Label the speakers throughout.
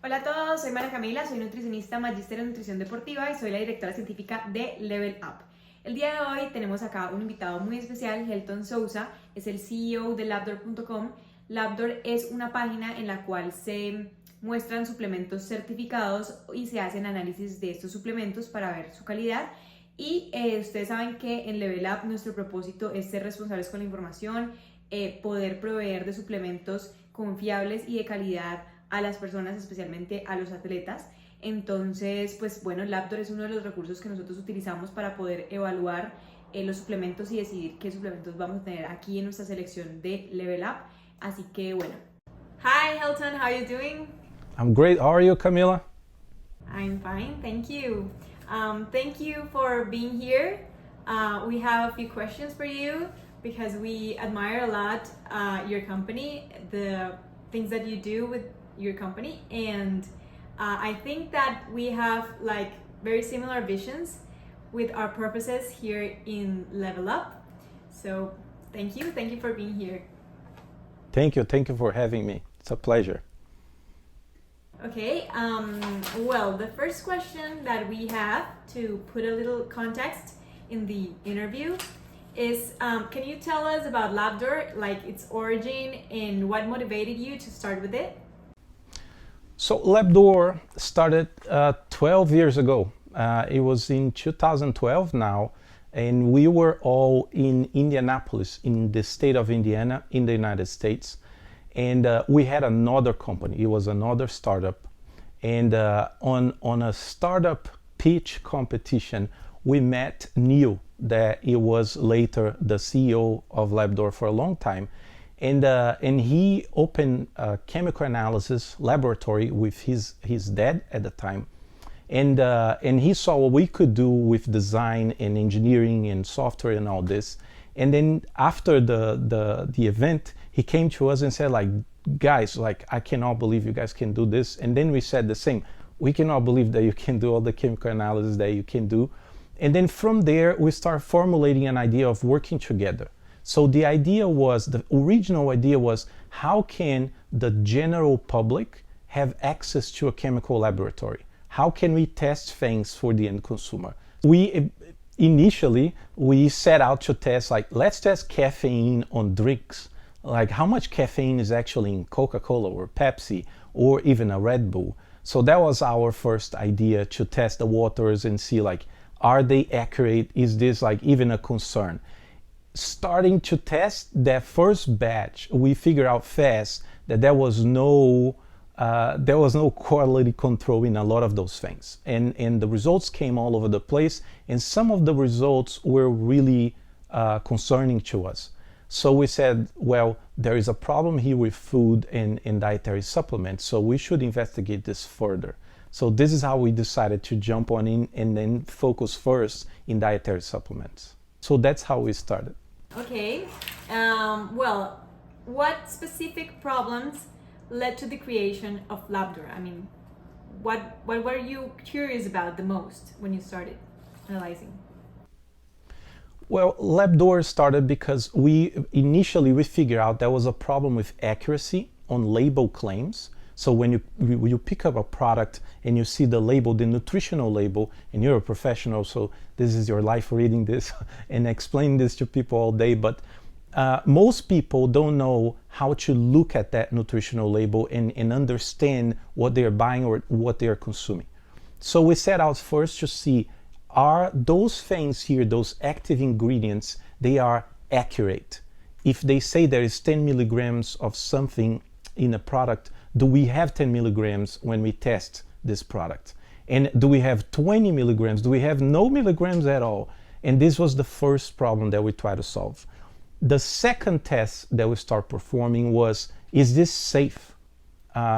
Speaker 1: Hola a todos, soy María Camila, soy nutricionista, magíster en nutrición deportiva y soy la directora científica de Level Up. El día de hoy tenemos acá un invitado muy especial, Helton Sousa, es el CEO de Labdoor.com. Labdoor es una página en la cual se muestran suplementos certificados y se hacen análisis de estos suplementos para ver su calidad. Y ustedes saben que en Level Up nuestro propósito es ser responsables con la información, poder proveer de suplementos confiables y de calidad a las personas, especialmente a los atletas. Entonces, pues bueno, Labdoor es uno de los recursos que nosotros utilizamos para poder evaluar los suplementos y decidir qué suplementos vamos a tener aquí en nuestra selección de Level Up. Así que bueno. Hi Helton, how are you doing?
Speaker 2: I'm great. How are you, Camila?
Speaker 1: I'm fine, thank you. Thank you for being here. We have a few questions for you because we admire a lot your company, the things that you do with your company, and I think that we have like very similar visions with our purposes here in Level Up. So thank you for being here.
Speaker 2: Thank you for having me. It's a pleasure.
Speaker 1: Okay, well, the first question that we have to put a little context in the interview is, can you tell us about Labdoor, like its origin and what motivated you to start with it?
Speaker 2: So Labdoor started 12 years ago. It was in 2012 now, and we were all in Indianapolis, in the state of Indiana, in the United States. And we had another company. It was another startup. And on a startup pitch competition, we met Neil, that he was later the CEO of Labdoor for a long time. And he opened a chemical analysis laboratory with his dad at the time. And he saw what we could do with design and engineering and software and all this. And then after the event, he came to us and said, like, guys, like, I cannot believe you guys can do this. And then we said the same. We cannot believe that you can do all the chemical analysis that you can do. And then from there, we start formulating an idea of working together. So the original idea was, how can the general public have access to a chemical laboratory? How can we test things for the end consumer? Initially, we set out to test, like, let's test caffeine on drinks. Like, how much caffeine is actually in Coca-Cola or Pepsi or even a Red Bull? So that was our first idea, to test the waters and see, like, are they accurate? Is this like even a concern? Starting to test that first batch, we figured out fast that there was no quality control in a lot of those things, and the results came all over the place, and some of the results were really concerning to us. So we said, well, there is a problem here with food and dietary supplements, so we should investigate this further. So this is how we decided to jump on in and then focus first in dietary supplements. So that's how we started.
Speaker 1: Okay, well, what specific problems led to the creation of Labdoor? I mean, what were you curious about the most when you started analyzing?
Speaker 2: Well, Labdoor started because we initially figured out there was a problem with accuracy on label claims. So when you pick up a product and you see the label, the nutritional label, and you're a professional, so this is your life reading this and explaining this to people all day, but most people don't know how to look at that nutritional label and understand what they're buying or what they're consuming. So we set out first to see, are those things here, those active ingredients, they are accurate? If they say there is 10 milligrams of something in a product, do we have 10 milligrams when we test this product? And do we have 20 milligrams? Do we have no milligrams at all? And this was the first problem that we tried to solve. The second test that we start performing was, is this safe?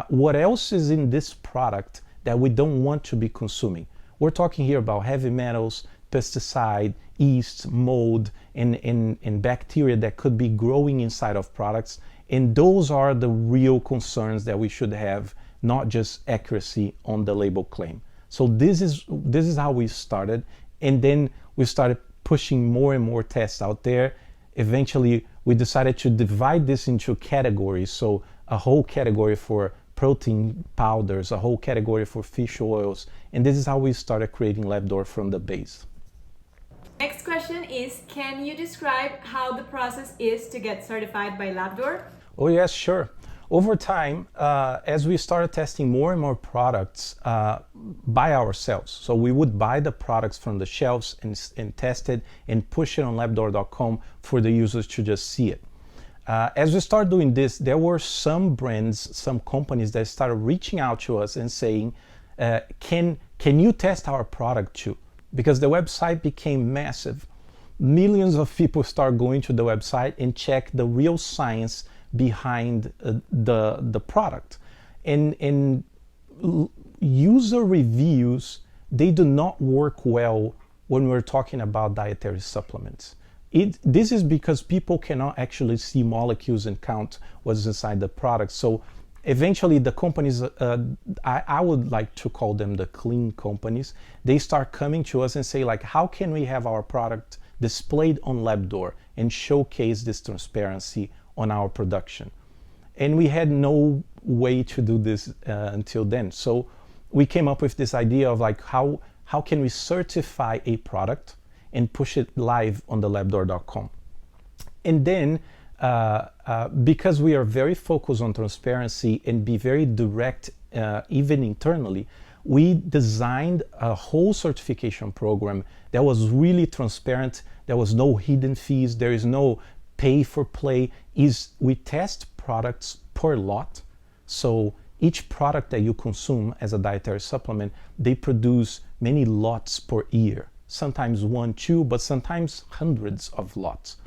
Speaker 2: What else is in this product that we don't want to be consuming? We're talking here about heavy metals, pesticide, yeast, mold, and bacteria that could be growing inside of products. And those are the real concerns that we should have, not just accuracy on the label claim. So this is how we started, and then we started pushing more and more tests out there. Eventually, we decided to divide this into categories. So a whole category for protein powders, a whole category for fish oils. And this is how we started creating Labdoor from the base.
Speaker 1: Next question is, can you describe how the process is to get certified by Labdoor?
Speaker 2: Oh yes, sure. Over time, as we started testing more and more products by ourselves, so we would buy the products from the shelves and test it and push it on labdoor.com for the users to just see it. As we started doing this, there were some brands, some companies that started reaching out to us and saying, can you test our product too? Because the website became massive. Millions of people start going to the website and check the real science behind the product. And user reviews, they do not work well when we're talking about dietary supplements. This is because people cannot actually see molecules and count what's inside the product. So eventually the companies, I would like to call them the clean companies, they start coming to us and say like, how can we have our product displayed on Labdoor and showcase this transparency on our production? And we had no way to do this until then. So we came up with this idea of like, how can we certify a product and push it live on the labdoor.com? And then because we are very focused on transparency and be very direct, even internally, we designed a whole certification program that was really transparent. There was no hidden fees. There is no pay for play. We test products per lot. So each product that you consume as a dietary supplement, they produce many lots per year. Sometimes 1, 2, but sometimes hundreds of lots.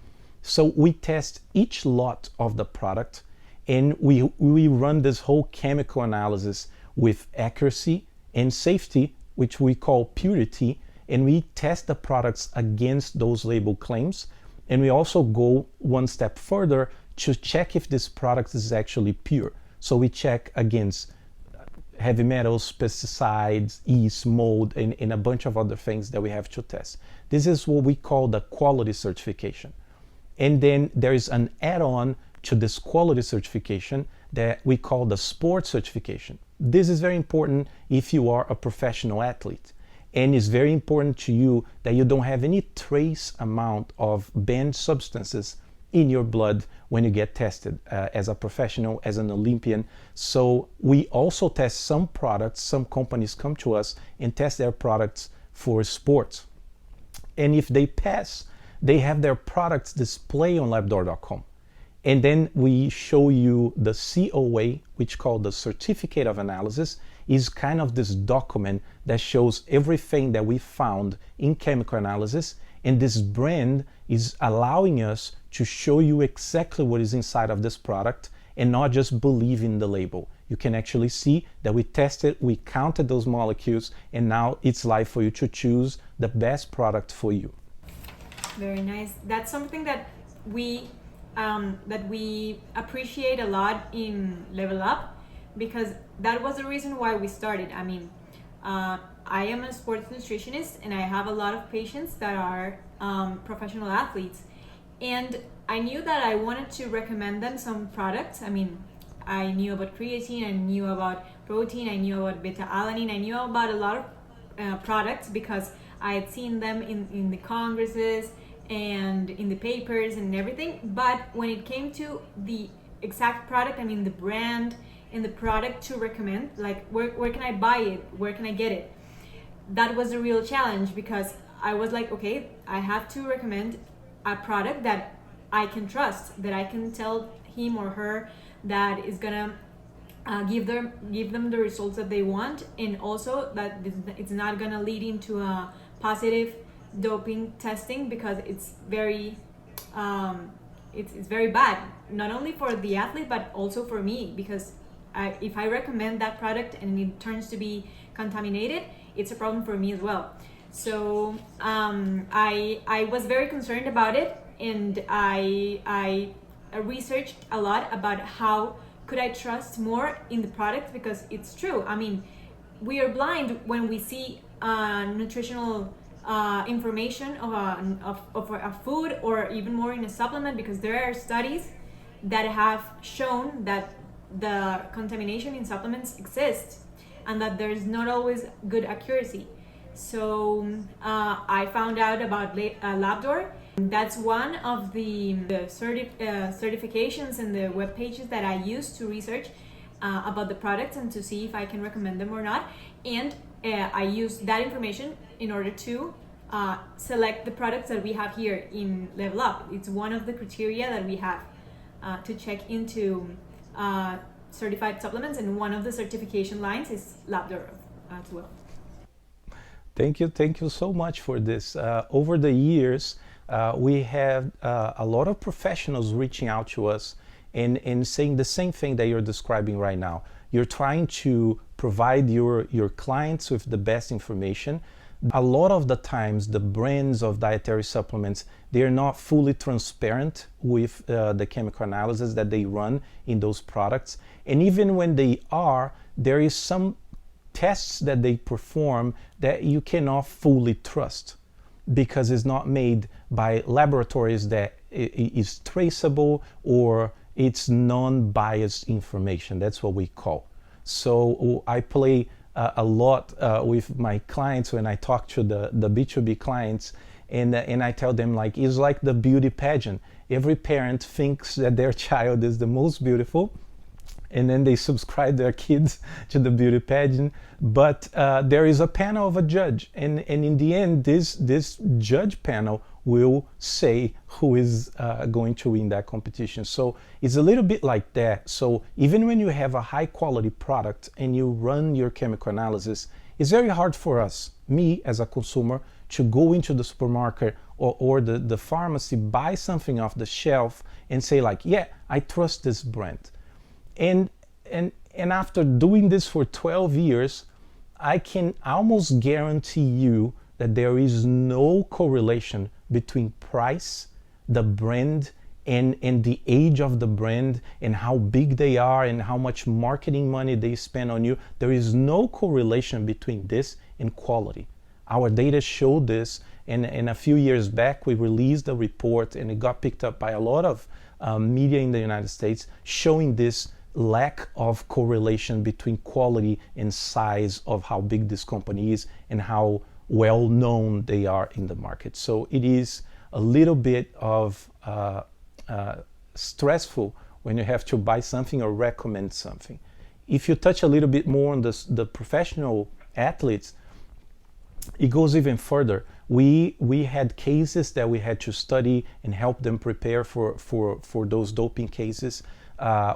Speaker 2: So we test each lot of the product and we run this whole chemical analysis with accuracy and safety, which we call purity, and we test the products against those label claims. And we also go one step further to check if this product is actually pure. So we check against heavy metals, pesticides, yeast, mold, and a bunch of other things that we have to test. This is what we call the quality certification. And then there is an add-on to this quality certification that we call the sports certification. This is very important if you are a professional athlete. And it's very important to you that you don't have any trace amount of banned substances in your blood when you get tested as a professional, as an Olympian. So we also test some products. Some companies come to us and test their products for sports. And if they pass, they have their products displayed on labdoor.com. And then we show you the COA, which called the Certificate of Analysis, is kind of this document that shows everything that we found in chemical analysis. And this brand is allowing us to show you exactly what is inside of this product and not just believe in the label. You can actually see that we tested, we counted those molecules, and now it's live for you to choose the best product for you.
Speaker 1: Very nice. That's something that we appreciate a lot in Level Up, because that was the reason why we started. I mean, I am a sports nutritionist and I have a lot of patients that are professional athletes, and I knew that I wanted to recommend them some products. I mean, I knew about creatine, I knew about protein, I knew about beta-alanine, I knew about a lot of products because I had seen them in the congresses and in the papers and everything. But when it came to the exact product, I mean the brand and the product to recommend, like where can I buy it, where can I get it, that was a real challenge, because I was like, okay, I have to recommend a product that I can trust, that I can tell him or her that is gonna give them the results that they want, and also that it's not gonna lead into a positive doping testing, because it's very it's very bad, not only for the athlete but also for me, because if I recommend that product and it turns to be contaminated, it's a problem for me as well. So I was very concerned about it, and I researched a lot about how could I trust more in the product, because it's true. I mean, we are blind when we see nutritional information of a food, or even more in a supplement, because there are studies that have shown that the contamination in supplements exists and that there's not always good accuracy. So I found out about Labdoor. That's one of the certifications and the web pages that I use to research about the products and to see if I can recommend them or not. And I use that information in order to select the products that we have here in Level Up. It's one of the criteria that we have to check into certified supplements, and one of the certification lines is Labdoor as well.
Speaker 2: Thank you so much for this. Over the years, we have a lot of professionals reaching out to us and saying the same thing that you're describing right now. You're trying to provide your clients with the best information. A lot of the times, the brands of dietary supplements, they're not fully transparent with the chemical analysis that they run in those products. And even when they are, there is some tests that they perform that you cannot fully trust because it's not made by laboratories that is traceable, or it's non-biased information. That's what we call. So I play a lot with my clients when I talk to the B2B clients, and I tell them, like, it's like the beauty pageant. Every parent thinks that their child is the most beautiful, and then they subscribe their kids to the beauty pageant. But there is a panel of a judge, and in the end, this judge panel will say who is going to win that competition. So it's a little bit like that. So even when you have a high quality product and you run your chemical analysis, it's very hard for us, me as a consumer, to go into the supermarket or the pharmacy, buy something off the shelf and say, like, yeah, I trust this brand. And after doing this for 12 years, I can almost guarantee you that there is no correlation between price, the brand, and the age of the brand, and how big they are, and how much marketing money they spend on you. There is no correlation between this and quality. Our data showed this, and a few years back we released a report, and it got picked up by a lot of media in the United States, showing this lack of correlation between quality and size of how big this company is and how well known they are in the market. So it is a little bit of stressful when you have to buy something or recommend something. If you touch a little bit more on the professional athletes, it goes even further. We had cases that we had to study and help them prepare for those doping cases,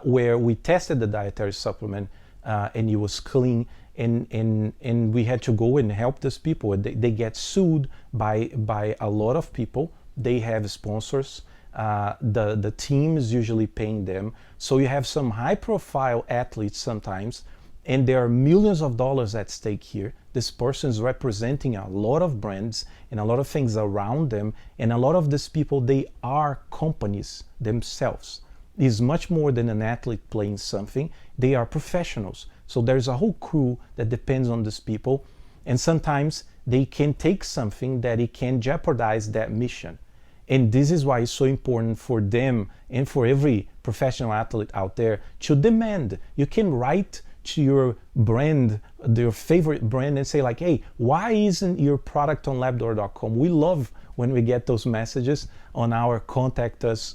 Speaker 2: where we tested the dietary supplement and it was clean, and we had to go and help these people. They get sued by a lot of people. They have sponsors. The team is usually paying them. So you have some high profile athletes sometimes, and there are millions of dollars at stake here. This person is representing a lot of brands and a lot of things around them, and a lot of these people, they are companies themselves. It's much more than an athlete playing something. They are professionals. So there's a whole crew that depends on these people, and sometimes they can take something that it can jeopardize that mission. And this is why it's so important for them and for every professional athlete out there to demand. You can write to your brand, your favorite brand, and say, like, hey, why isn't your product on labdoor.com? We love when we get those messages on our contact us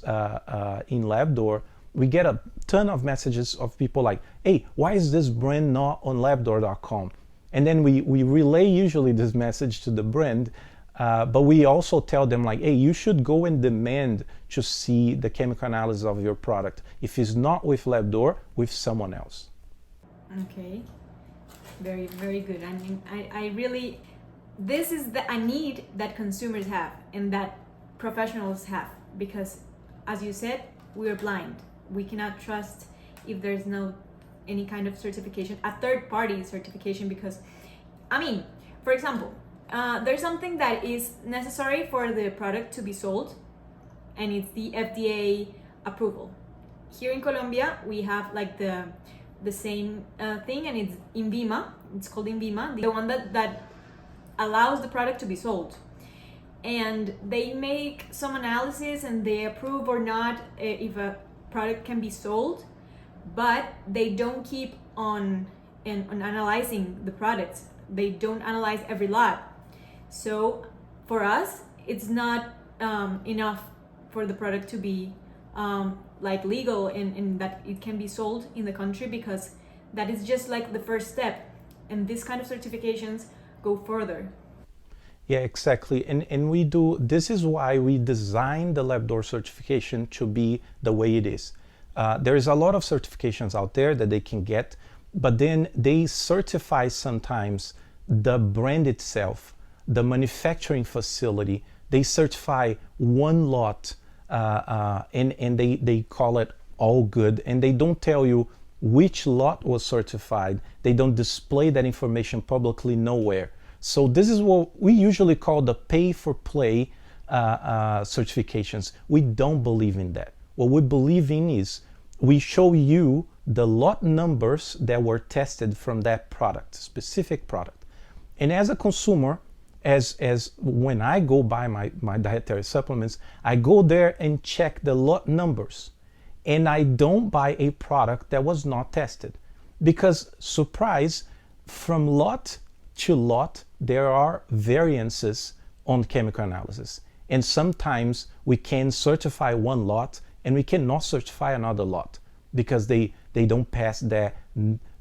Speaker 2: in Labdoor. We get a ton of messages of people like, hey, why is this brand not on labdoor.com? And then we relay usually this message to the brand, but we also tell them, like, hey, you should go and demand to see the chemical analysis of your product. If it's not with Labdoor, with someone else.
Speaker 1: Okay, very, very good. I mean, I really, this is a need that consumers have and that professionals have, because, as you said, we are blind. We cannot trust if there's no any kind of certification, a third-party certification, because, I mean, for example, there's something that is necessary for the product to be sold, and it's the FDA approval. Here in Colombia, we have like the same thing, and it's INVIMA. It's called INVIMA, the one that allows the product to be sold. And they make some analysis and they approve or not if a product can be sold. but they don't keep on analyzing the products. They don't analyze every lot. So for us, it's not enough for the product to be like legal and that it can be sold in the country, because that is just like the first step, and this kind of certifications go further.
Speaker 2: Yeah, exactly. And we do, this is why we designed the Labdoor certification to be the way it is. There is a lot of certifications out there that they can get, but then they certify sometimes the brand itself, the manufacturing facility. They certify one lot and they call it all good, and they don't tell you which lot was certified. They don't display that information publicly nowhere. So this is what we usually call the pay-for-play certifications. We don't believe in that. What we believe in is we show you the lot numbers that were tested from that product, specific product. And as a consumer, as when I go buy my dietary supplements, I go there and check the lot numbers. And I don't buy a product that was not tested. Because, surprise, from lot to lot, there are variances on chemical analysis. And sometimes we can certify one lot and we cannot certify another lot because they don't pass that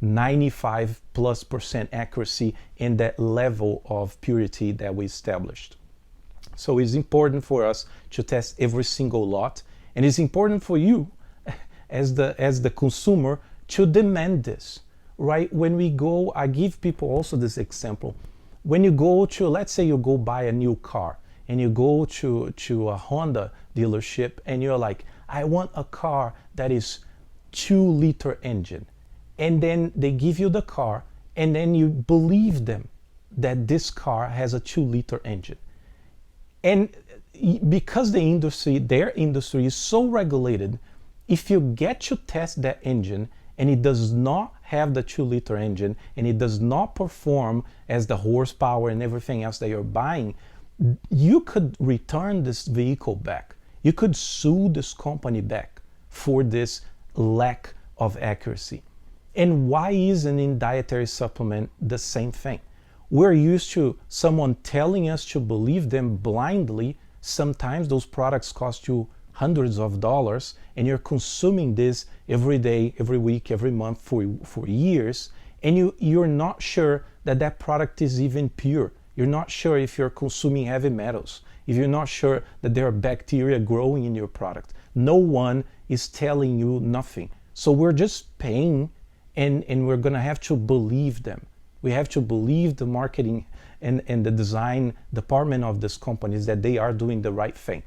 Speaker 2: 95+% accuracy and that level of purity that we established. So it's important for us to test every single lot, and it's important for you as the consumer to demand this, right? When we go, I give people also this example. When you go to, let's say you go buy a new car and you go to a Honda dealership and you're like, I want a car that is 2-liter engine. And then they give you the car and then you believe them that this car has a 2-liter engine. And because their industry is so regulated, if you get to test that engine and it does not have the 2-liter engine and it does not perform as the horsepower and everything else that you're buying, you could return this vehicle back. You could sue this company back for this lack of accuracy. And why isn't in dietary supplement the same thing? We're used to someone telling us to believe them blindly. Sometimes those products cost you hundreds of dollars and you're consuming this every day, every week, every month for years, and you're not sure that that product is even pure. You're not sure if you're consuming heavy metals, if you're not sure that there are bacteria growing in your product. No one is telling you nothing. So we're just paying and we're gonna have to believe them. We have to believe the marketing and the design department of these companies that they are doing the right thing.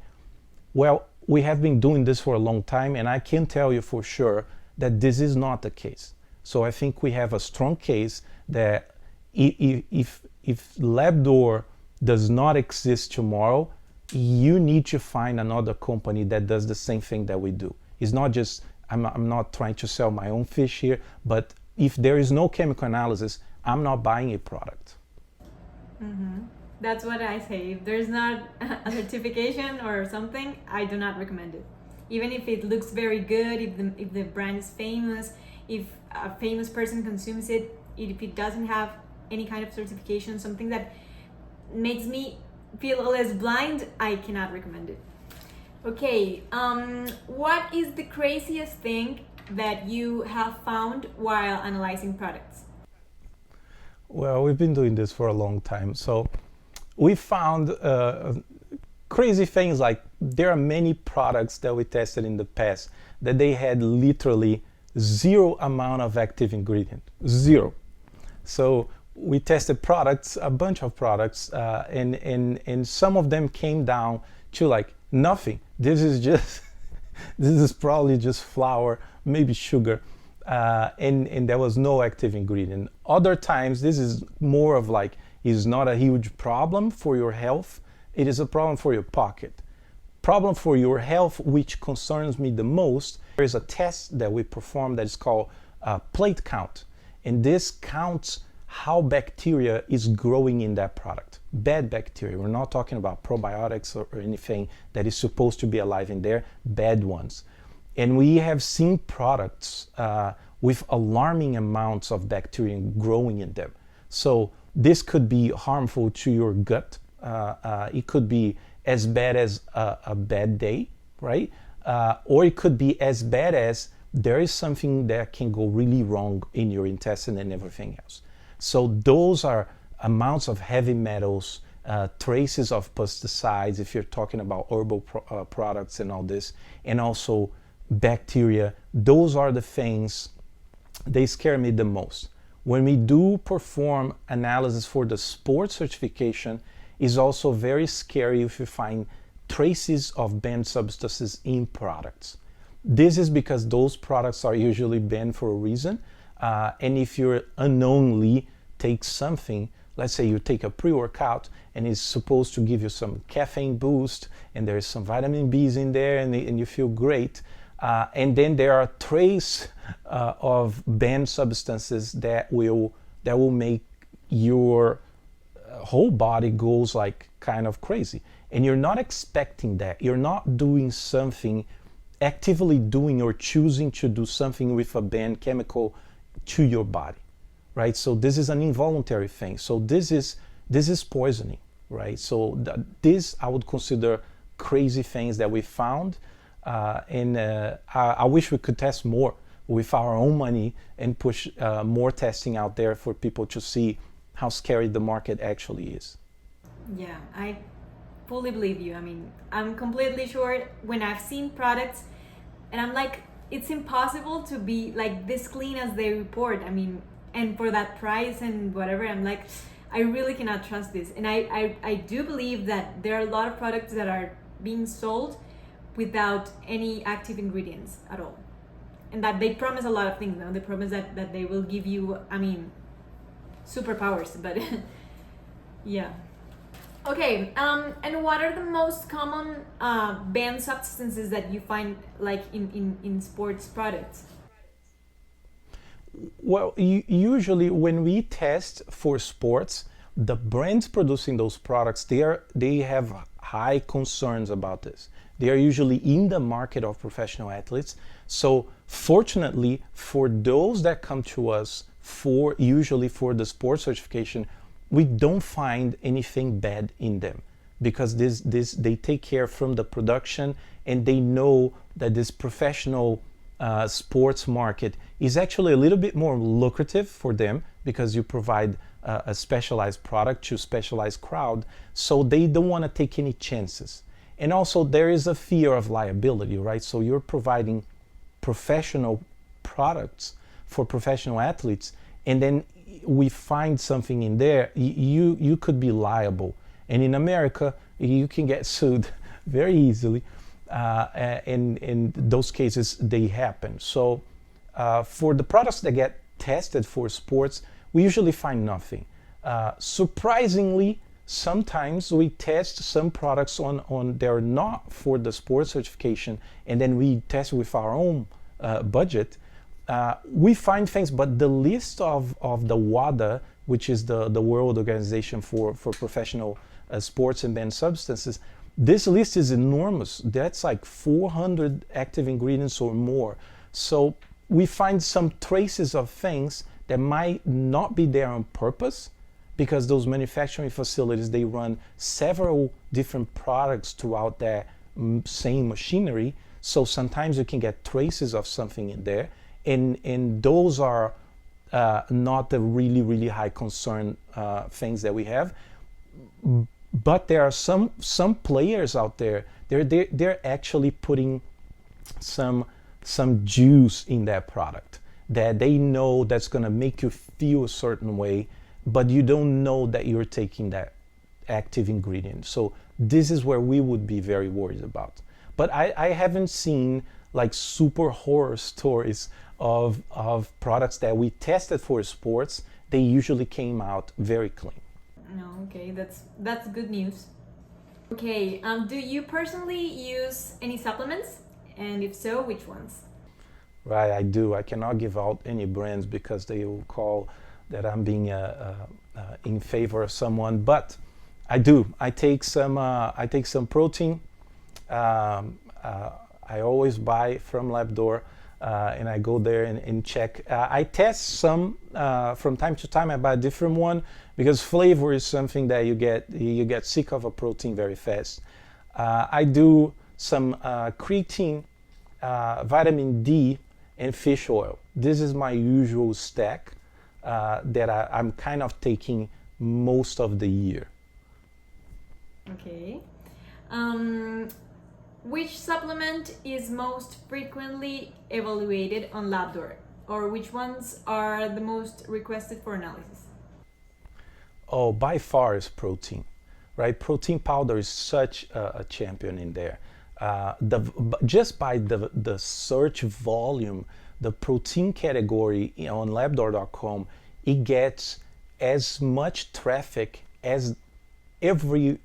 Speaker 2: Well, we have been doing this for a long time, and I can tell you for sure that this is not the case. So I think we have a strong case that if Labdoor does not exist tomorrow, you need to find another company that does the same thing that we do. It's not just, I'm not trying to sell my own fish here, but if there is no chemical analysis, I'm not buying a product.
Speaker 1: Mm-hmm. That's what I say. If there's not a certification or something, I do not recommend it. Even if it looks very good, if the brand is famous, if a famous person consumes it, if it doesn't have any kind of certification, something that makes me feel less blind, I cannot recommend it. Okay, what is the craziest thing that you have found while analyzing products?
Speaker 2: Well, we've been doing this for a long time. So we found crazy things like there are many products that we tested in the past that they had literally zero amount of active ingredient, zero. So we tested products, a bunch of products, and some of them came down to like nothing. This is just, this is probably just flour, maybe sugar. And there was no active ingredient. Other times, this is more of like, is not a huge problem for your health. It is a problem for your pocket. Problem for your health, which concerns me the most, there is a test that we perform that is called plate count. And this counts how bacteria is growing in that product. Bad bacteria. We're not talking about probiotics or anything that is supposed to be alive in there. Bad ones. And we have seen products with alarming amounts of bacteria growing in them. So this could be harmful to your gut. It could be as bad as a bad day, right? Or it could be as bad as there is something that can go really wrong in your intestine and everything else. So those are amounts of heavy metals, traces of pesticides, if you're talking about herbal products and all this, and also bacteria. Those are the things, they scare me the most. When we do perform analysis for the sports certification, it's also very scary if you find traces of banned substances in products. This is because those products are usually banned for a reason. And if you unknowingly take something, let's say you take a pre-workout and it's supposed to give you some caffeine boost and there's some vitamin B's in there and you feel great. And then there are trace of banned substances that will make your whole body goes like kind of crazy. And you're not expecting that. You're not doing something, actively doing or choosing to do something with a banned chemical to your body, right? So this is an involuntary thing. So this is poisoning, right? So this I would consider crazy things that we found. And I wish we could test more with our own money and push more testing out there for people to see how scary the market actually is.
Speaker 1: Yeah, I fully believe you. I mean, I'm completely sure when I've seen products and I'm like, it's impossible to be like this clean as they report. I mean, and for that price and whatever, I'm like, I really cannot trust this. And I do believe that there are a lot of products that are being sold without any active ingredients at all. And that they promise a lot of things. They promise that they will give you, I mean, superpowers, but yeah. Okay, and what are the most common banned substances that you find like in sports products?
Speaker 2: Well, usually when we test for sports, the brands producing those products, they have high concerns about this. They are usually in the market of professional athletes. So fortunately, for those that come to us usually for the sports certification, we don't find anything bad in them because they take care from the production and they know that this professional sports market is actually a little bit more lucrative for them because you provide a specialized product to a specialized crowd, so they don't want to take any chances. And also there is a fear of liability, right? So you're providing professional products for professional athletes, and then we find something in there, you could be liable. And in America, you can get sued very easily. And in those cases, they happen. So for the products that get tested for sports, we usually find nothing. Surprisingly, sometimes we test some products on they're not for the sports certification, and then we test with our own budget. We find things, but the list of the WADA, which is the World Organization for Professional Sports and Banned Substances, this list is enormous. That's like 400 active ingredients or more. So we find some traces of things that might not be there on purpose, because those manufacturing facilities, they run several different products throughout their same machinery. So sometimes you can get traces of something in there. And those are not the really, really high concern things that we have. But there are some players out there, they're actually putting some juice in that product that they know that's going to make you feel a certain way, but you don't know that you're taking that active ingredient. So this is where we would be very worried about. But I haven't seen like super horror stories of products that we tested for sports. They usually came out very clean.
Speaker 1: No, okay, that's good news. Okay, do you personally use any supplements? And if so, which ones?
Speaker 2: Right, I do. I cannot give out any brands because they will call that I'm being in favor of someone. But I do. I take some protein. I I always buy from Labdoor, and I go there and check. I test some from time to time. I buy a different one because flavor is something that you get sick of a protein very fast. I do some creatine, vitamin D, and fish oil. This is my usual stack that I'm kind of taking most of the year.
Speaker 1: Okay. Which supplement is most frequently evaluated on Labdoor, or which ones are the most requested for analysis?
Speaker 2: Oh, by far is protein, right? Protein powder is such a champion in there. Just by the search volume, the protein category on Labdoor.com, it gets as much traffic as every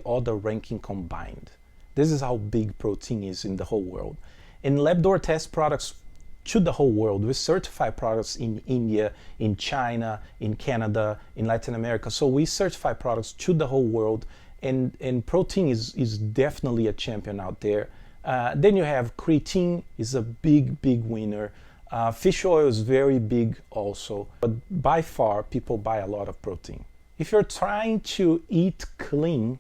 Speaker 2: other ranking combined. This is how big protein is in the whole world. And Labdoor tests products to the whole world. We certify products in India, in China, in Canada, in Latin America. So we certify products to the whole world, and protein is definitely a champion out there. Then you have creatine is a big winner. Fish oil is very big also, but by far people buy a lot of protein. If you're trying to eat clean,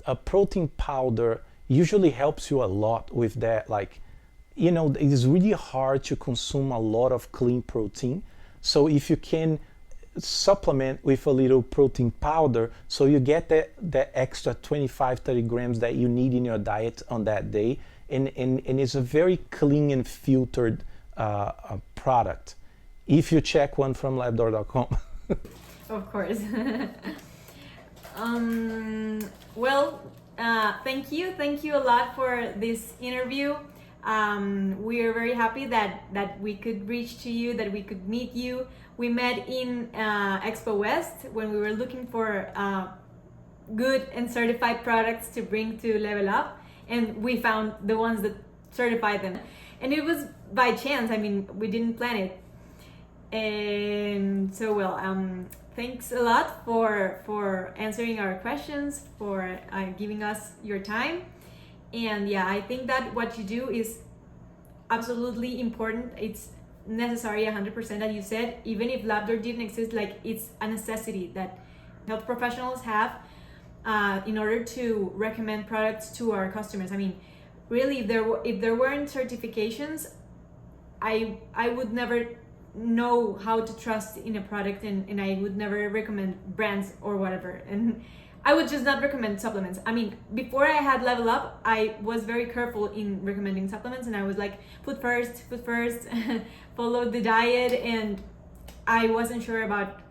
Speaker 2: a protein powder usually helps you a lot with that. Like, you know, it is really hard to consume a lot of clean protein. So if you can supplement with a little protein powder, so you get that extra 25-30 grams that you need in your diet on that day, and it's a very clean and filtered product. If you check one from Labdoor.com.
Speaker 1: Of course. Well, thank you a lot for this interview. We are very happy that we could reach to you, that we could meet you. We met in Expo West when we were looking for good and certified products to bring to Level Up, and we found the ones that certified them. And it was by chance. I mean, we didn't plan it. And so, well, thanks a lot for answering our questions, for giving us your time. And yeah, I think that what you do is absolutely important. It's necessary 100%, as you said. Even if Labdoor didn't exist, like, it's a necessity that health professionals have in order to recommend products to our customers. I mean, really, if there weren't certifications, I would never know how to trust in a product, and I would never recommend brands or whatever, and I would just not recommend supplements. I mean, before I had Level Up, I was very careful in recommending supplements, and I was like, food first, follow the diet, and I wasn't sure about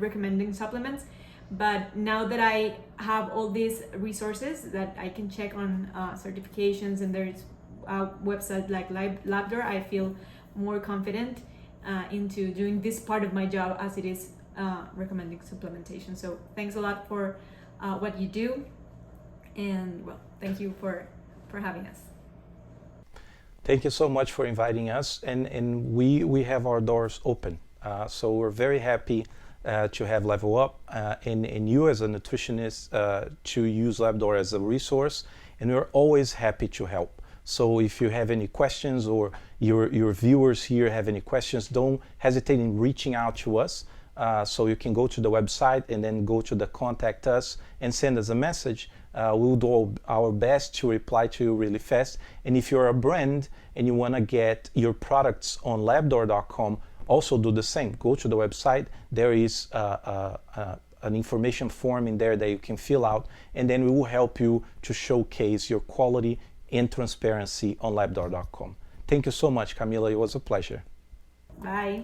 Speaker 1: recommending supplements. But now that I have all these resources that I can check on certifications, and there's a website like Labdoor, I feel more confident into doing this part of my job, as it is recommending supplementation. So thanks a lot for what you do, and well, thank you for having us.
Speaker 2: Thank you so much for inviting us, and we have our doors open. So we're very happy to have Level Up and you as a nutritionist to use Labdoor as a resource, and we're always happy to help. So if you have any questions, or your viewers here have any questions, don't hesitate in reaching out to us. So you can go to the website and then go to the contact us and send us a message. We'll do our best to reply to you really fast. And if you're a brand and you want to get your products on Labdoor.com, also do the same. Go to the website. There is an information form in there that you can fill out, and then we will help you to showcase your quality and transparency on Labdoor.com. Thank you so much, Camila. It was a pleasure.
Speaker 1: Bye.